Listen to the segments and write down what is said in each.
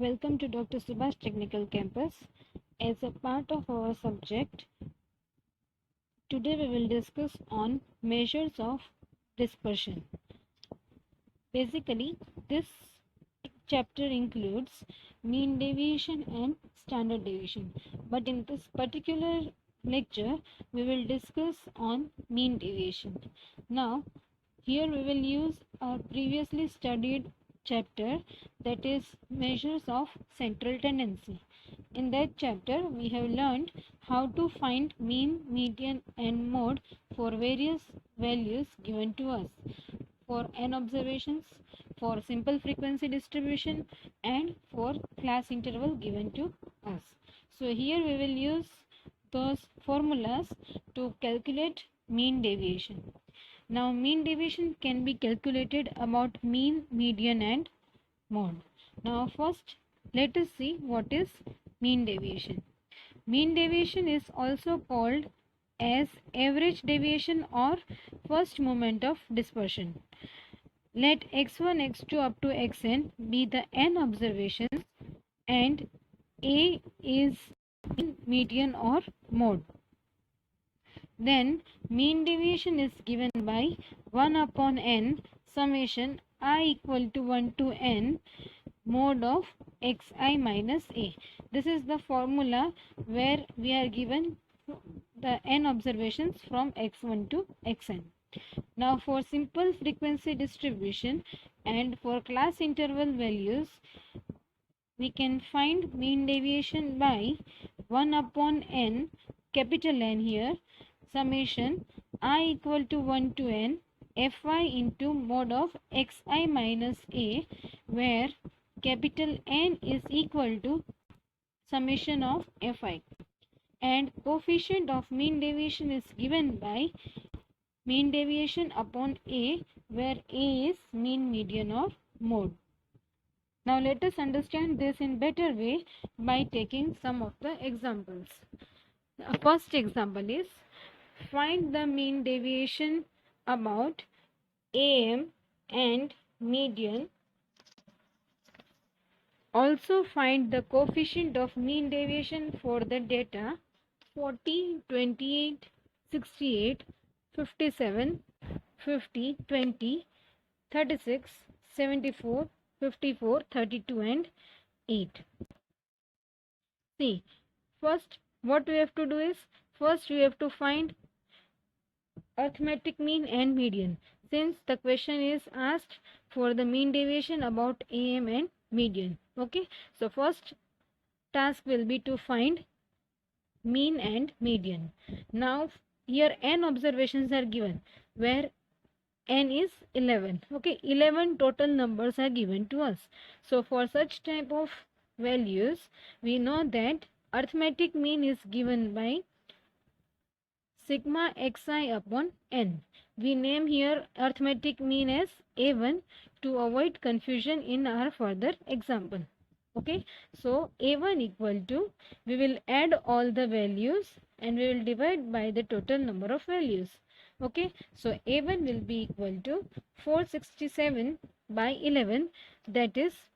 Welcome to Dr. Subhash Technical Campus. As a part of our subject, today we will discuss on measures of dispersion. Basically, this chapter includes mean deviation and standard deviation. But in this particular lecture, we will discuss on mean deviation. Now, here we will use our previously studied chapter, that is measures of central tendency. In that chapter we have learned how to find mean, median and mode for various values given to us, for n observations, for simple frequency distribution and for class interval given to us. So here we will use those formulas to calculate mean deviation. Now mean deviation can be calculated about mean, median and mode. Now first let us see what is mean deviation. Mean deviation is also called as average deviation or first moment of dispersion. Let x1, x2 up to xn be the n observations and A is mean, median or mode. Then mean deviation is given by 1 upon n summation I equal to 1 to n mode of xi minus a. This is the formula where we are given the n observations from x1 to xn. Now for simple frequency distribution and for class interval values, we can find mean deviation by 1 upon n, capital N here, summation I equal to 1 to n fi into mode of xi minus a, where capital N is equal to summation of fi, and coefficient of mean deviation is given by mean deviation upon a, where a is mean, median or mode. Now let us understand this in better way by taking some of the examples. The first example is find the mean deviation about AM and median. Also find the coefficient of mean deviation for the data 40, 28, 68, 57, 50, 20, 36, 74, 54, 32 and 8. See, first what we have to do is, first we have to find arithmetic mean and median, since the question is asked for the mean deviation about AM and median. Okay, so first task will be to find mean and median. Now here n observations are given, where n is 11. Okay, 11 total numbers are given to us. So for such type of values, we know that arithmetic mean is given by sigma xi upon n. We name here arithmetic mean as a1 to avoid confusion in our further example. Okay, so a1 equal to, we will add all the values and we will divide by the total number of values. Okay, so a1 will be equal to 467 by 11, that is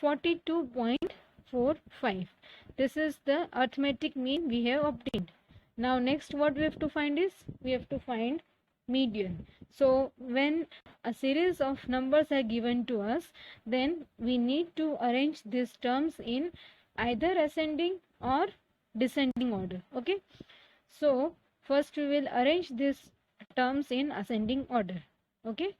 42.45. this is the arithmetic mean we have obtained. Now next what we have to find is, we have to find median. So when a series of numbers are given to us, then we need to arrange these terms in either ascending or descending order. Okay, so first we will arrange these terms in ascending order. Okay,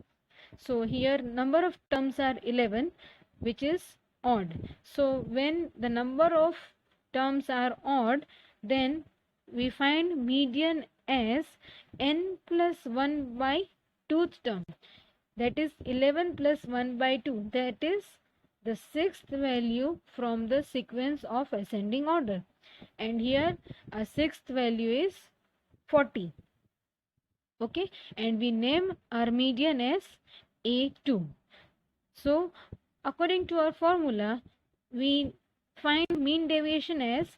so here number of terms are 11, which is odd. So when the number of terms are odd, then we find median as n plus 1 by 2th term, that is 11 plus 1 by 2, that is the 6th value from the sequence of ascending order, and here a 6th value is 40. Okay, and we name our median as a2. So according to our formula, we find mean deviation as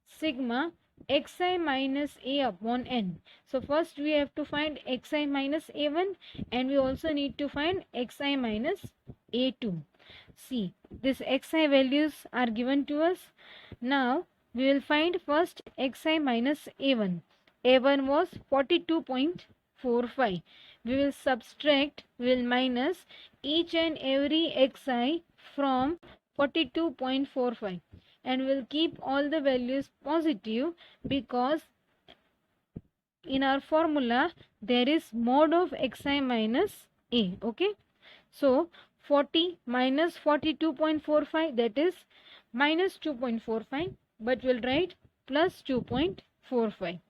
sigma xi minus a upon n. So first we have to find xi minus a1, and we also need to find xi minus a2. See, this xi values are given to us. Now we will find first xi minus a1. A1 was 42.45. We will subtract, we will minus each and every xi from 42.45, and we will keep all the values positive because in our formula there is mod of xi minus a. Okay, so 40 minus 42.45, that is minus 2.45, but we'll write plus 2.45.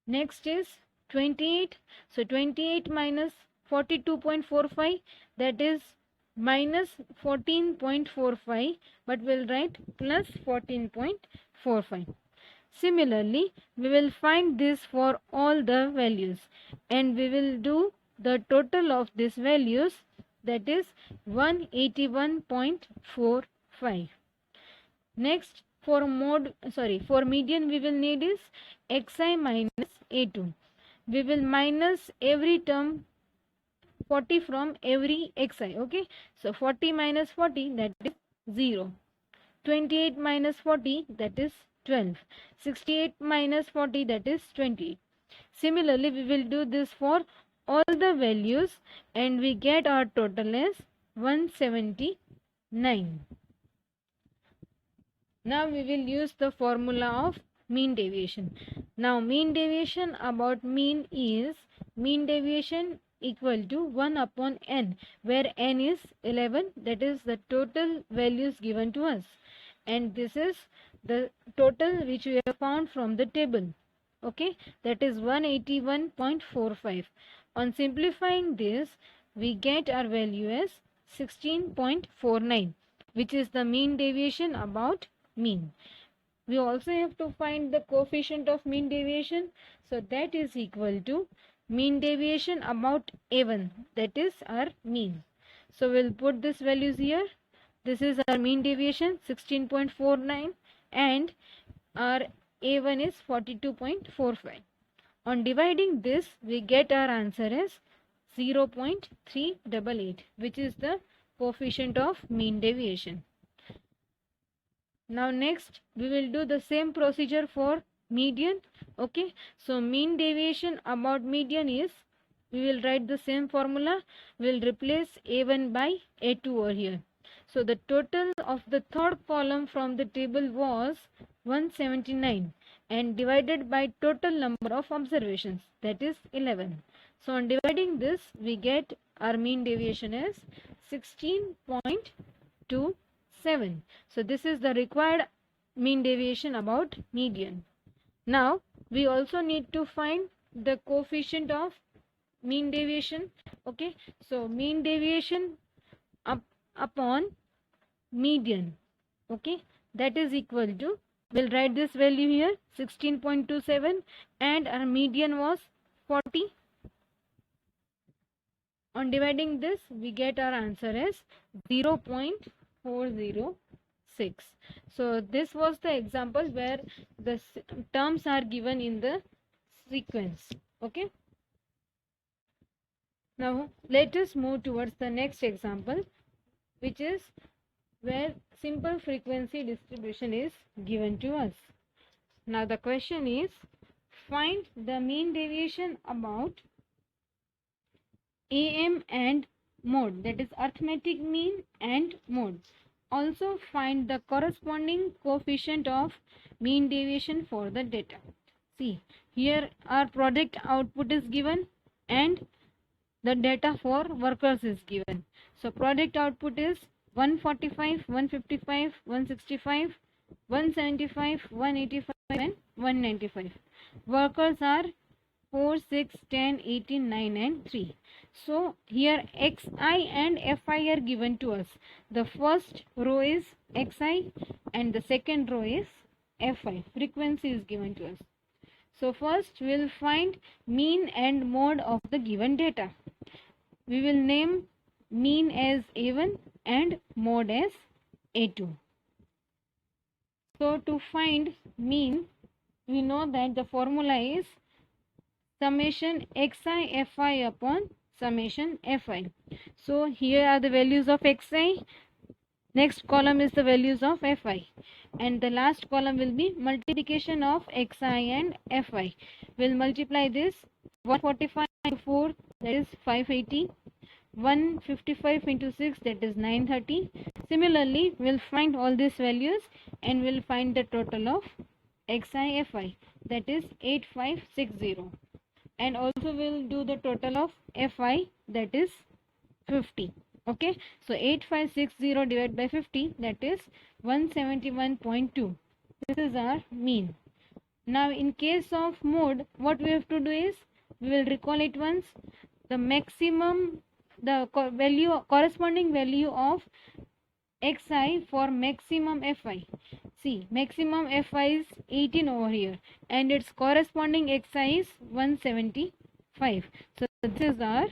Next is 28. So 28 minus 42.45, that is minus 14.45, but we'll write plus 14.45. Similarly, we will find this for all the values, and we will do the total of these values, that is 181.45. Next, for median we will need is xi minus a2. We will minus every term 40 from every xi. Okay, so 40 minus 40, that is 0. 28 minus 40, that is 12. 68 minus 40, that is 20. Similarly, we will do this for all the values, and we get our total as 179. Now we will use the formula of mean deviation. Now mean deviation about mean is mean deviation equal to 1 upon n, where n is 11, that is the total values given to us, and this is the total which we have found from the table. Okay, that is 181.45. On simplifying this, we get our value as 16.49, which is the mean deviation about mean. We also have to find the coefficient of mean deviation, so that is equal to mean deviation about a1, that is our mean. So we'll put these values here. This is our mean deviation 16.49, and our a1 is 42.45. On dividing this, we get our answer as 0.388, which is the coefficient of mean deviation. Now next we will do the same procedure for median. Okay, so mean deviation about median is, we will write the same formula. We will replace a1 by a2 over here. So the total of the third column from the table was 179, and divided by total number of observations, that is 11. So on dividing this, we get our mean deviation as 16.27. So this is the required mean deviation about median. Now we also need to find the coefficient of mean deviation. Okay, so mean deviation upon median, okay, that is equal to, we'll write this value here 16.27, and our median was 40. On dividing this, we get our answer as 0.406. So this was the example where the terms are given in the sequence. Okay, now let us move towards the next example, which is where simple frequency distribution is given to us. Now the question is, find the mean deviation about AM and mode, that is arithmetic mean and mode. Also find the corresponding coefficient of mean deviation for the data. See, here our product output is given and the data for workers is given. So product output is 145, 155, 165, 175, 185 and 195. Workers are 4, 6, 10, 18, 9 and 3. So here xi and fi are given to us. The first row is xi and the second row is fi. Frequency is given to us. So first we will find mean and mode of the given data. We will name mean as a1 and mode as a2. So to find mean, we know that the formula is summation xi fi upon summation fi. So here are the values of xi. Next column is the values of fi, and the last column will be multiplication of xi and fi. We'll multiply this. 145 into 4, that is 580. 155 into 6, that is 930. Similarly, we'll find all these values and we'll find the total of xi fi, that is 8560. And also we'll do the total of fi, that is 50. Okay, so 8560 divided by 50, that is 171.2. This is our mean. Now in case of mode, what we have to do is, we will recall it once. The maximum, the corresponding value of xi for maximum fi. See, maximum fi is 18 over here, and its corresponding xi is 175. So this is our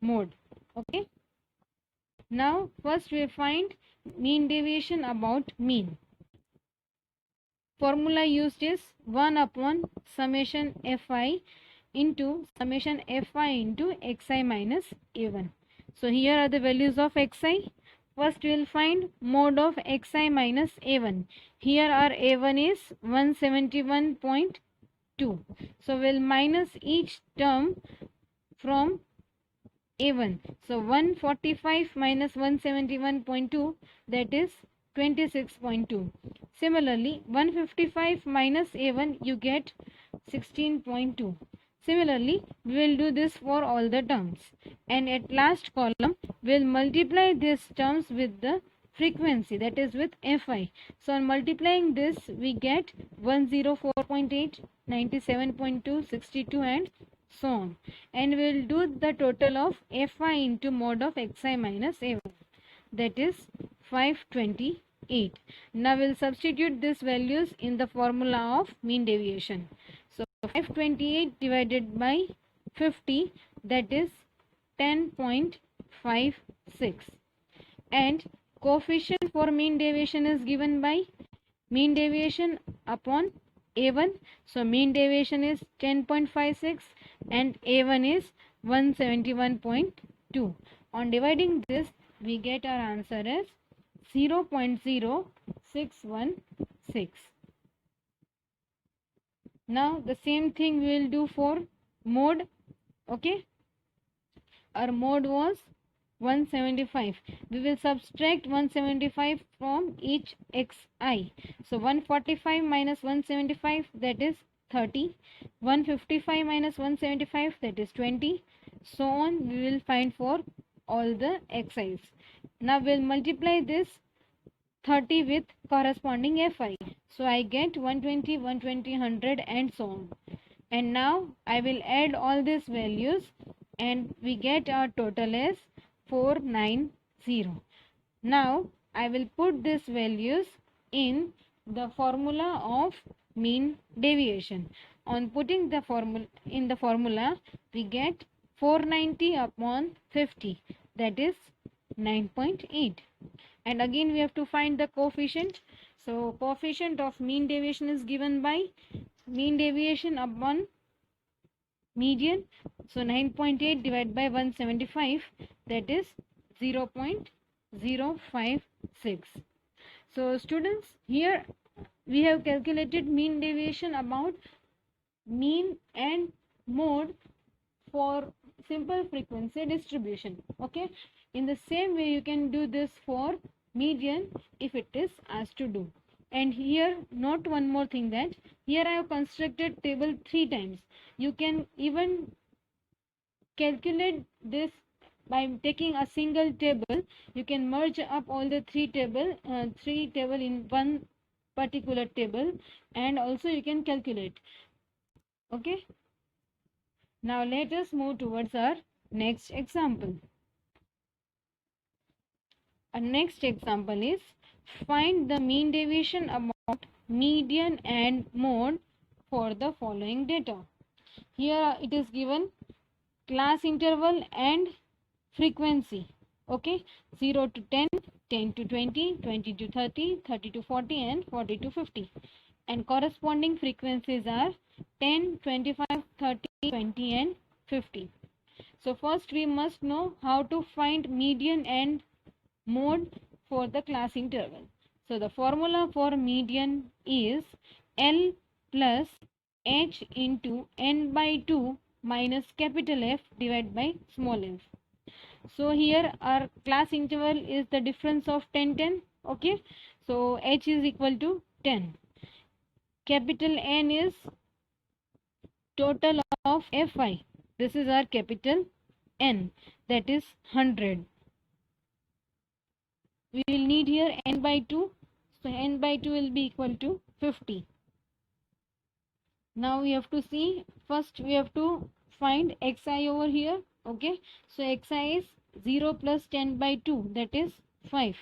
mode. Okay, now first we find mean deviation about mean. Formula used is 1 upon summation fi into summation fi into xi minus a1. So here are the values of xi. First we will find mode of xi minus a1. Here our a1 is 171.2. So we will minus each term from a1. So 145 minus 171.2, that is 26.2. Similarly, 155 minus a1, you get 16.2. Similarly, we will do this for all the terms, and at last column we will multiply these terms with the frequency, that is with fi. So on multiplying this, we get 104.8, 97.2, 62, and so on, and we will do the total of fi into mode of xi minus a1, that is 528. Now we will substitute these values in the formula of mean deviation. So 528 divided by 50, that is 10.56, and coefficient for mean deviation is given by mean deviation upon a1. So mean deviation is 10.56 and a1 is 171.2. On dividing this, we get our answer as 0.0616. Now the same thing we will do for mode. Okay, our mode was 175. We will subtract 175 from each xi. So 145 minus 175, that is 30. 155 minus 175, that is 20. So on we will find for all the xi's. Now we will multiply this 30 with corresponding fi. So I get 120, 120, 100, and so on. And now I will add all these values, and we get our total as 490. Now I will put these values in the formula of mean deviation. On putting the formula in the formula, we get 490 upon 50, that is 9.8. And again we have to find the coefficient. So coefficient of mean deviation is given by mean deviation upon median. So 9.8 divided by 175, that is 0.056. So students, here we have calculated mean deviation about mean and mode for simple frequency distribution. Okay, in the same way you can do this for median if it is asked to do. And here note one more thing, that here I have constructed table 3 times. You can even calculate this by taking a single table. You can merge up all the three table in one particular table, and also you can calculate. Okay, now let us move towards our next example. Our next example is find the mean deviation about median and mode for the following data. Here it is given class interval and frequency. Okay, 0 to 10, 10 to 20, 20 to 30, 30 to 40, and 40 to 50. And corresponding frequencies are 10, 25, 30, 20, and 50. So first we must know how to find median and mode for the class interval. So the formula for median is L plus H into n by 2 minus capital F divided by small f. So here our class interval is the difference of 10. Okay, so H is equal to 10. Capital N is total of Fi. This is our capital N, that is 100. We will need here n by 2. So n by 2 will be equal to 50. Now we have to see, first we have to find xi over here. Okay, so xi is 0 plus 10 by 2, that is 5.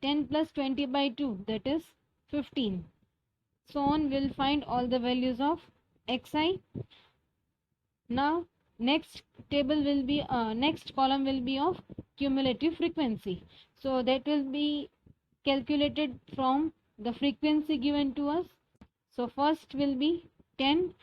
10 plus 20 by 2, that is 15. So on, we'll find all the values of xi. Now next table will be next column will be of cumulative frequency. So that will be calculated from the frequency given to us. So first will be 10.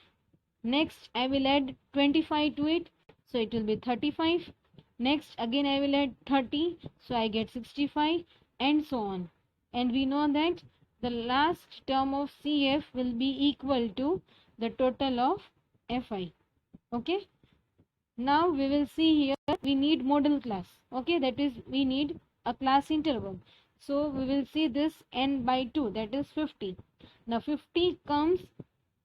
Next I will add 25 to it, so it will be 35. Next again I will add 30, so I get 65, and so on. And we know that the last term of CF will be equal to the total of Fi. Okay, now we will see here we need model class. Okay, that is we need a class interval. So we will see this n by 2, that is 50. Now 50 comes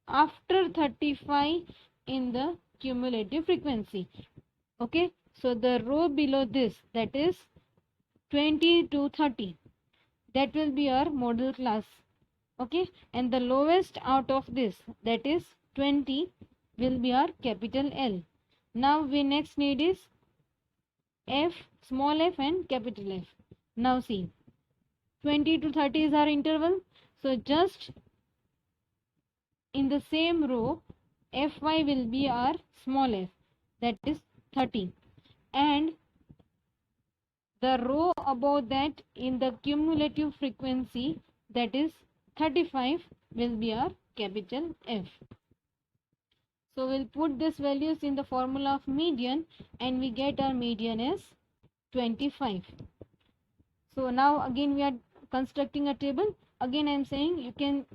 after 35 in the cumulative frequency. Okay, so the row below this, that is 20 to 30, that will be our model class. Okay, and the lowest out of this, that is 20, will be our capital L. Now we next need is f, small f and capital F. Now see, 20 to 30 is our interval, so just in the same row Fy will be our small f, that is 30, and the row above that in the cumulative frequency, that is 35, will be our capital F. So we'll put these values in the formula of median, and we get our median as 25. So now again we are constructing a table. Again I am saying you can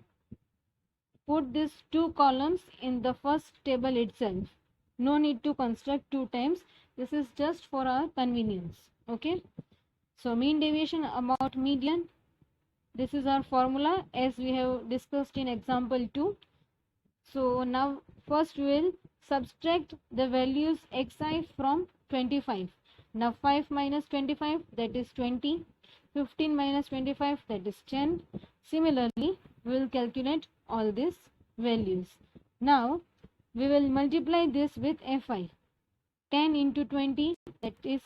put these two columns in the first table itself. No need to construct two times. This is just for our convenience. Okay, so mean deviation about median, this is our formula as we have discussed in example 2. So now first we will subtract the values xi from 25. Now 5 minus 25, that is 20. 15 minus 25, that is 10. Similarly we will calculate all these values. Now we will multiply this with Fi. 10 into 20, that is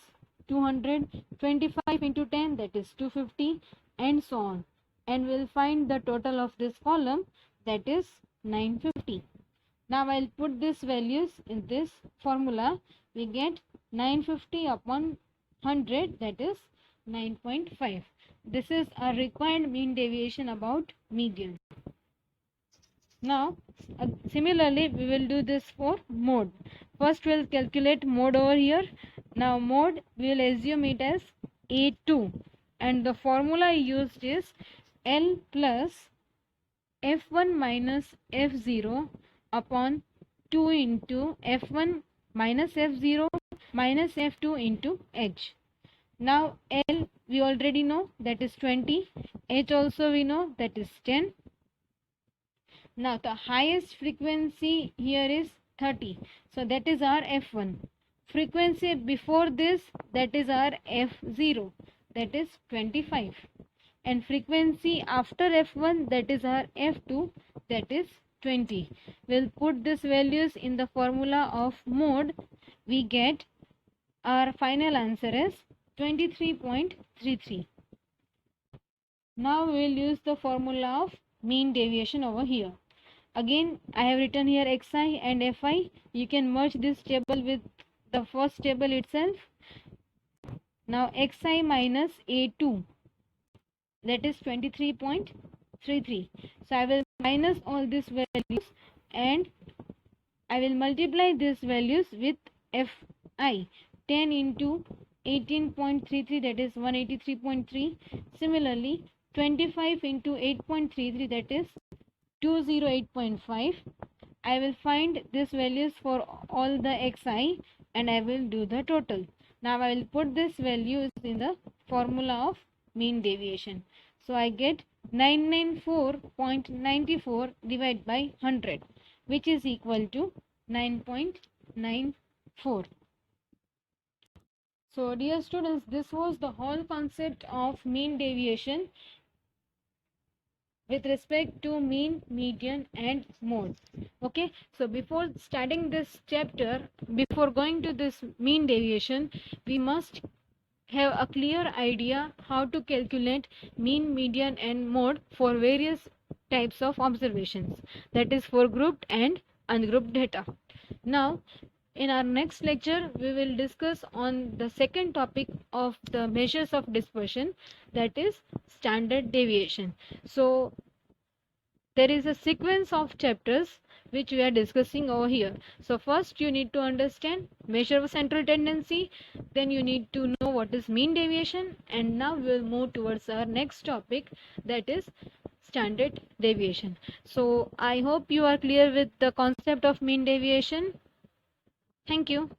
200. 25 into 10, that is 250, and so on. And we'll find the total of this column, that is 950. Now I'll put these values in this formula. We get 950 upon 100, that is 9.5. This is a required mean deviation about median. Now similarly we will do this for mode. First we'll calculate mode over here. Now mode, we will assume it as A2, and the formula used is L plus F1 minus F0 upon 2 into F1 minus F0 minus F2 into H. Now L we already know, that is 20. H also we know, that is 10. Now the highest frequency here is 30, so that is our F1. Frequency before this, that is our F0, that is 25. And frequency after F1, that is our F2, that is 20. We'll put these values in the formula of mode. We get our final answer as 23.33. Now we will use the formula of mean deviation over here. Again I have written here xi and fi. You can merge this table with the first table itself. Now xi minus a2, that is 23.33. So I will minus all these values and I will multiply these values with f I. 10 into 18.33, that is 183.3. Similarly, 25 into 8.33, that is 208.5. I will find these values for all the xi and I will do the total. Now I will put this values in the formula of mean deviation. So I get 994.94 divided by 100, which is equal to 9.94. So dear students, this was the whole concept of mean deviation with respect to mean, median and mode. Okay, so before starting this chapter, before going to this mean deviation, we must have a clear idea how to calculate mean, median and mode for various types of observations, that is for grouped and ungrouped data. Now in our next lecture we will discuss on the second topic of the measures of dispersion, that is standard deviation. So there is a sequence of chapters which we are discussing over here. So first you need to understand measure of central tendency, then you need to know what is mean deviation, and now we will move towards our next topic, that is standard deviation. So I hope you are clear with the concept of mean deviation. Thank you.